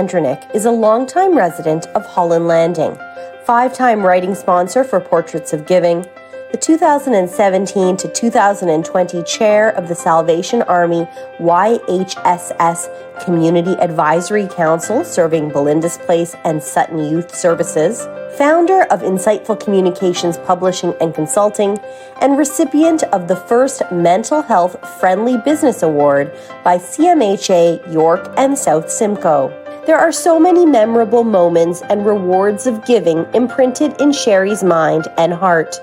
Andrunyk is a longtime resident of Holland Landing, 5-time writing sponsor for Portraits of Giving, the 2017 to 2020 chair of the Salvation Army YHSS Community Advisory Council serving Belinda's Place and Sutton Youth Services, founder of Insightful Communications Publishing and Consulting, and recipient of the first Mental Health Friendly Business Award by CMHA York and South Simcoe. There are so many memorable moments and rewards of giving imprinted in Sheri's mind and heart.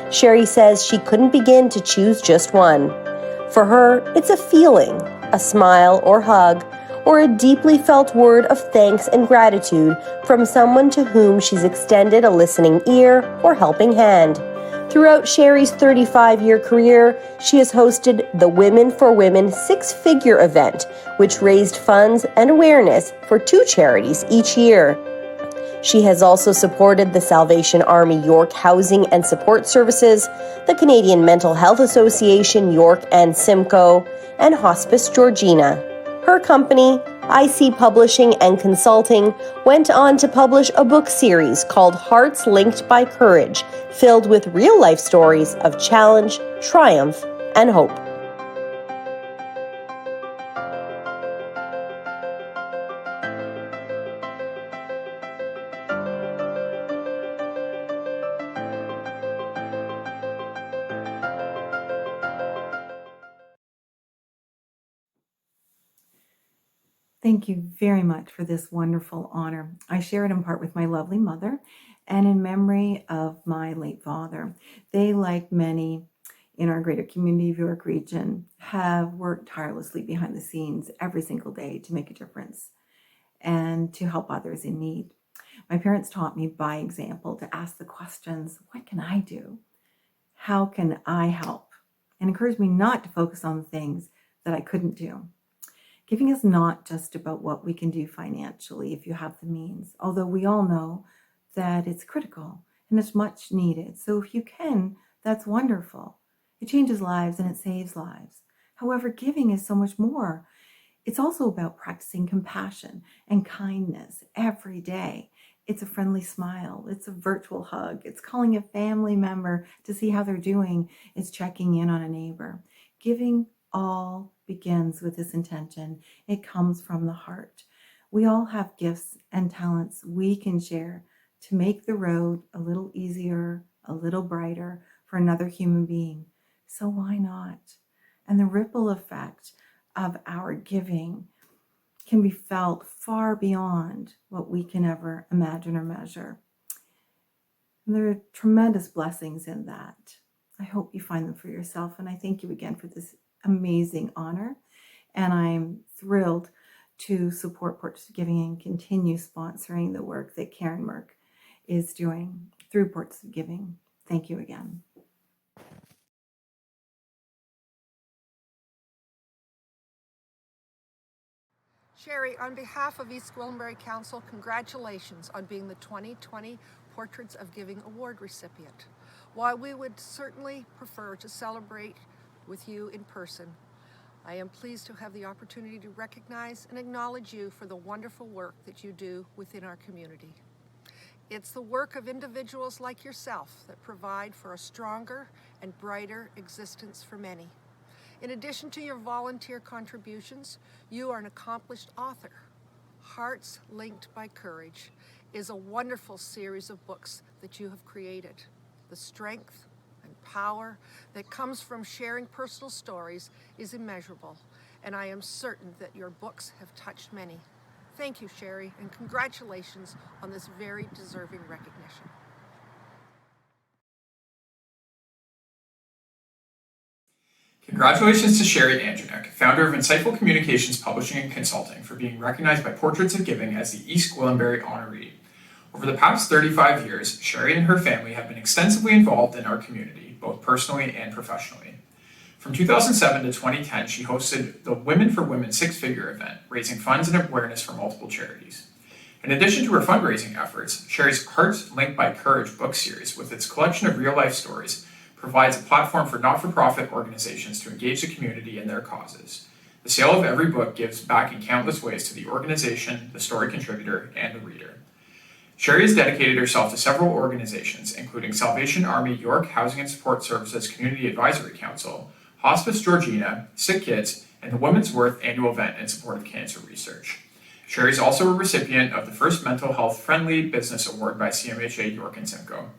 Sheri says she couldn't begin to choose just one. For her, it's a feeling, a smile or hug, or a deeply felt word of thanks and gratitude from someone to whom she's extended a listening ear or helping hand. Throughout Sheri's 35-year career, she has hosted the Women for Women 6-figure event, which raised funds and awareness for 2 charities each year. She has also supported the Salvation Army York Housing and Support Services, the Canadian Mental Health Association York and Simcoe, and Hospice Georgina. Her company, IC Publishing and Consulting, went on to publish a book series called Hearts Linked by Courage, filled with real-life stories of challenge, triumph, and hope. Thank you very much for this wonderful honor. I share it in part with my lovely mother and in memory of my late father. They, like many in our greater community of York region, have worked tirelessly behind the scenes every single day to make a difference and to help others in need. My parents taught me by example to ask the questions, what can I do? How can I help? And encouraged me not to focus on the things that I couldn't do. Giving is not just about what we can do financially if you have the means, although we all know that it's critical and it's much needed. So if you can, that's wonderful. It changes lives and it saves lives. However, giving is so much more. It's also about practicing compassion and kindness every day. It's a friendly smile. It's a virtual hug. It's calling a family member to see how they're doing. It's checking in on a neighbor. Giving all begins with this intention. It comes from the heart. We all have gifts and talents we can share to make the road a little easier, a little brighter for another human being. So why not? And the ripple effect of our giving can be felt far beyond what we can ever imagine or measure. And there are tremendous blessings in that. I hope you find them for yourself. And I thank you again for this amazing honor. And I'm thrilled to support Portraits of Giving and continue sponsoring the work that Karen Merck is doing through Portraits of Giving. Thank you again. Sheri, on behalf of East Gwillimbury Council, congratulations on being the 2020 Portraits of Giving Award recipient. While we would certainly prefer to celebrate with you in person, I am pleased to have the opportunity to recognize and acknowledge you for the wonderful work that you do within our community. It's the work of individuals like yourself that provide for a stronger and brighter existence for many. In addition to your volunteer contributions, you are an accomplished author. Hearts Linked by Courage is a wonderful series of books that you have created. The strength and power that comes from sharing personal stories is immeasurable, and I am certain that your books have touched many. Thank you, Sheri, and congratulations on this very deserving recognition. Congratulations to Sheri Andrunyk, founder of Insightful Communications Publishing and Consulting, for being recognized by Portraits of Giving as the East Gwillimbury Honouree. Over the past 35 years, Sheri and her family have been extensively involved in our community, both personally and professionally. From 2007 to 2010, she hosted the Women for Women 6-figure event, raising funds and awareness for multiple charities. In addition to her fundraising efforts, Sheri's Hearts Linked by Courage book series, with its collection of real-life stories, provides a platform for not-for-profit organizations to engage the community in their causes. The sale of every book gives back in countless ways to the organization, the story contributor, and the reader. Sheri has dedicated herself to several organizations, including Salvation Army York Housing and Support Services Community Advisory Council, Hospice Georgina, Sick Kids, and the Women's Worth annual event in support of cancer research. Sheri is also a recipient of the first Mental Health Friendly Business Award by CMHA York and Simcoe.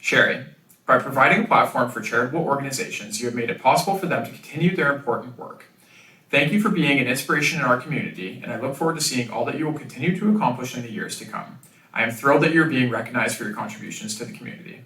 Sheri, by providing a platform for charitable organizations, you have made it possible for them to continue their important work. Thank you for being an inspiration in our community, and I look forward to seeing all that you will continue to accomplish in the years to come. I am thrilled that you are being recognized for your contributions to the community.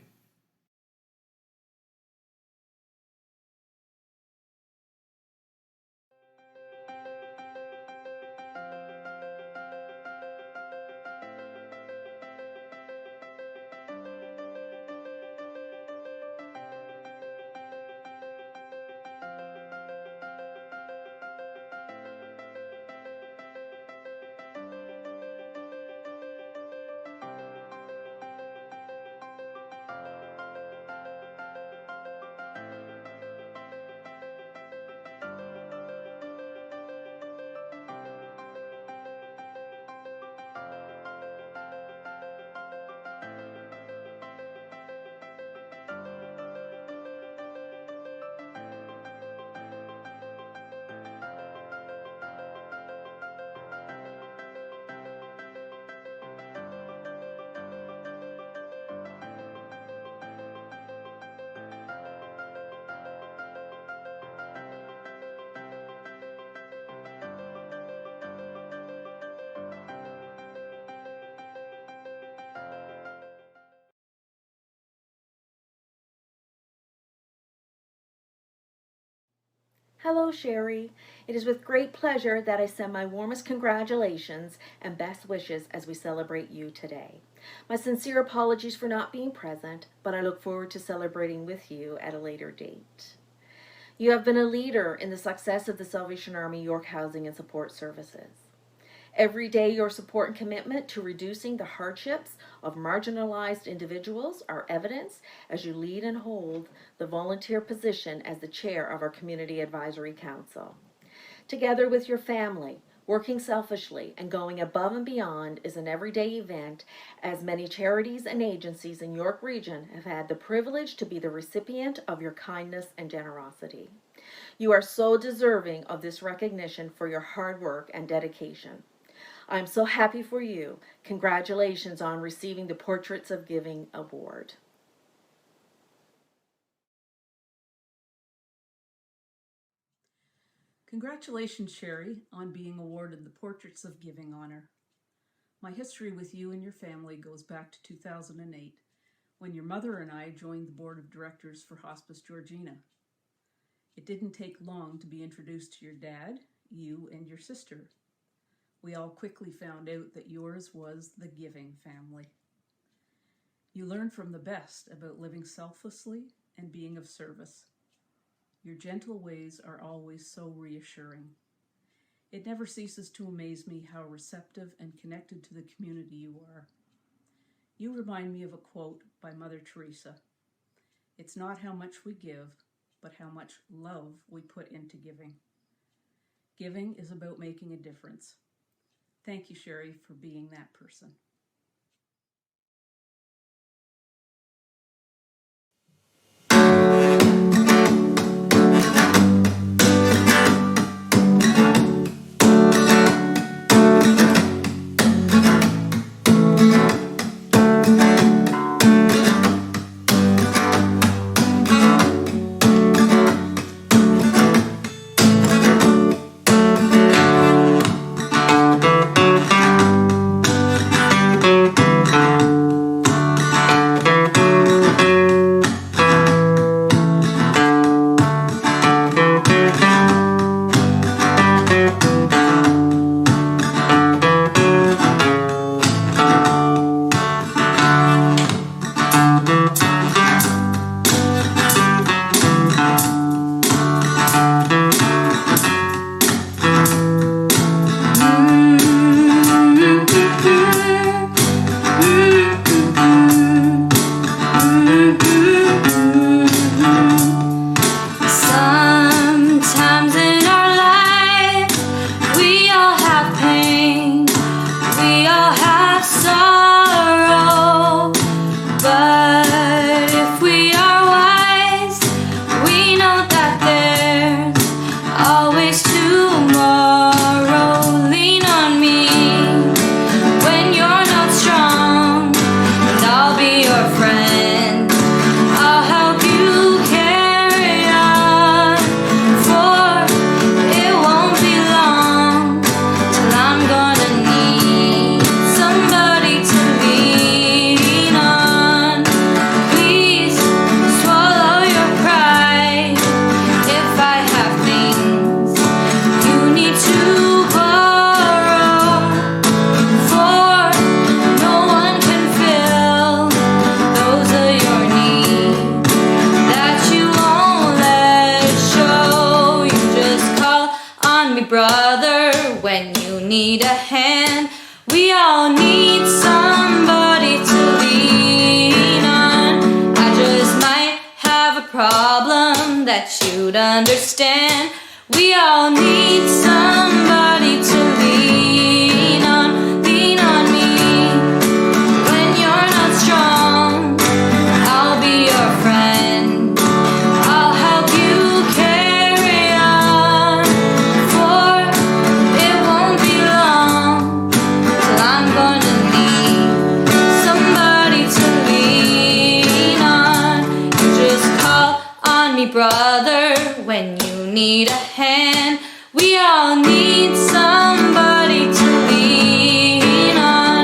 Hello, Sheri. It is with great pleasure that I send my warmest congratulations and best wishes as we celebrate you today. My sincere apologies for not being present, but I look forward to celebrating with you at a later date. You have been a leader in the success of the Salvation Army York Housing and Support Services. Every day, your support and commitment to reducing the hardships of marginalized individuals are evidence as you lead and hold the volunteer position as the chair of our Community Advisory Council. Together with your family, working selfishly and going above and beyond is an everyday event, as many charities and agencies in York Region have had the privilege to be the recipient of your kindness and generosity. You are so deserving of this recognition for your hard work and dedication. I'm so happy for you. Congratulations on receiving the Portraits of Giving Award. Congratulations, Sheri, on being awarded the Portraits of Giving honor. My history with you and your family goes back to 2008, when your mother and I joined the board of directors for Hospice Georgina. It didn't take long to be introduced to your dad, you, and your sister. We all quickly found out that yours was the giving family. You learned from the best about living selflessly and being of service. Your gentle ways are always so reassuring. It never ceases to amaze me how receptive and connected to the community you are. You remind me of a quote by Mother Teresa. It's not how much we give, but how much love we put into giving. Giving is about making a difference. Thank you, Sheri, for being that person. need a hand. We all need somebody to lean on. I just might have a problem that you'd understand. We all need somebody to lean on. Lean on me when you're not strong. I'll be your friend. I'll help you carry on. For it won't be long till I'm gonna need somebody to lean on. You just call on me, brother, when you need a hand. We all need somebody to lean on.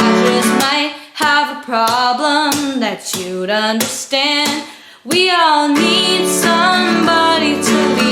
I just might have a problem that you'd understand. We all need somebody to lean on.